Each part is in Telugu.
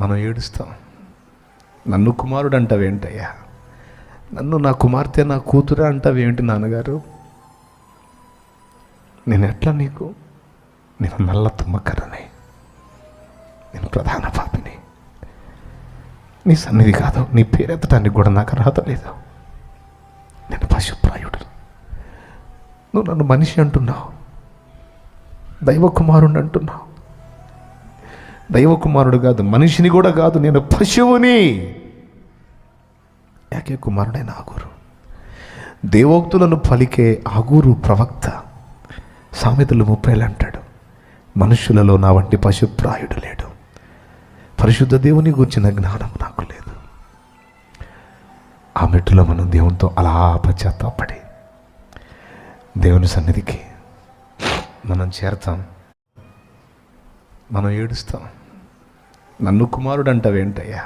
మనం ఏడుస్తాం. నన్ను కుమారుడు అంటావేంటయ్యా, నన్ను నా కుమార్తె నా కూతురు అంటావేంటి నాన్నగారు, నేను ఎట్లా నీకు, నేను నల్ల తుమ్మకర్రని, నేను ప్రధాన పాపిని, నీ సన్నిధి కాదు, నీ పేరెత్తడానికి కూడా నాకు అర్హత లేదు, నేను పశుప్రాయుడు, నువ్వు నన్ను మనిషి అంటున్నావు, దైవ కుమారుడు అంటున్నావు. దైవ కుమారుడు కాదు, మనిషిని కూడా కాదు, నేను పశువుని. యాకే కుమారుడైన ఆగూరు, దేవోక్తులను పలికే ఆగూరు ప్రవక్త సామెతలు 30 అంటాడు, మనుషులలో నా వంటి పశుప్రాయుడు లేడు, పరిశుద్ధ దేవుని గూర్చిన జ్ఞానం నాకు లేదు. ఆ మెట్టులో మనం దేవునితో అలా పశ్చాత్తాపడి దేవుని సన్నిధికి మనం చేరతాం. మనం ఏడుస్తాం. నన్ను కుమారుడు అంటావేంటయ్యా,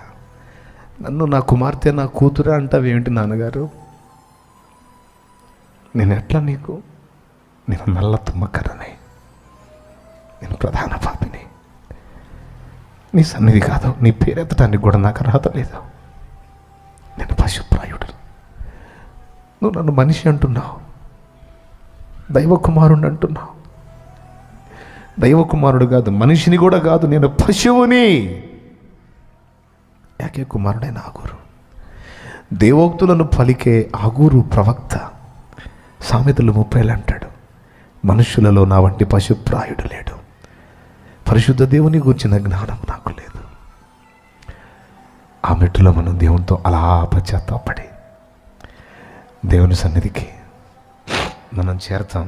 నన్ను నా కుమార్తె నా కూతురు అంటావేంటి నాన్నగారు, నేను ఎట్లా నీకు, నేను నల్ల తుమ్మకర్రని, నేను ప్రధాన పాపిని, నీ సన్నిధి కాదు, నీ పేరెత్తడానికి కూడా నాకు అర్హత లేదు, నేను పశుప్రాయుడు, నువ్వు నన్ను మనిషి అంటున్నావు, దైవ కుమారుడు అంటున్నావు. దైవ కుమారుడు కాదు, మనిషిని కూడా కాదు, నేను పశువుని. యాకే కుమారుడైన ఆగూరు, దేవోక్తులను పలికే ఆగూరు ప్రవక్త సామెతలు 30 అంటాడు, మనుషులలో నా వంటి పశుప్రాయుడు లేడు, పరిశుద్ధ దేవుని గూర్చిన జ్ఞానం నాకు లేదు. ఆ మెట్టులో మనం దేవునితో అలా పశ్చాత్తాపడి దేవుని సన్నిధికి మనం చేరతాం.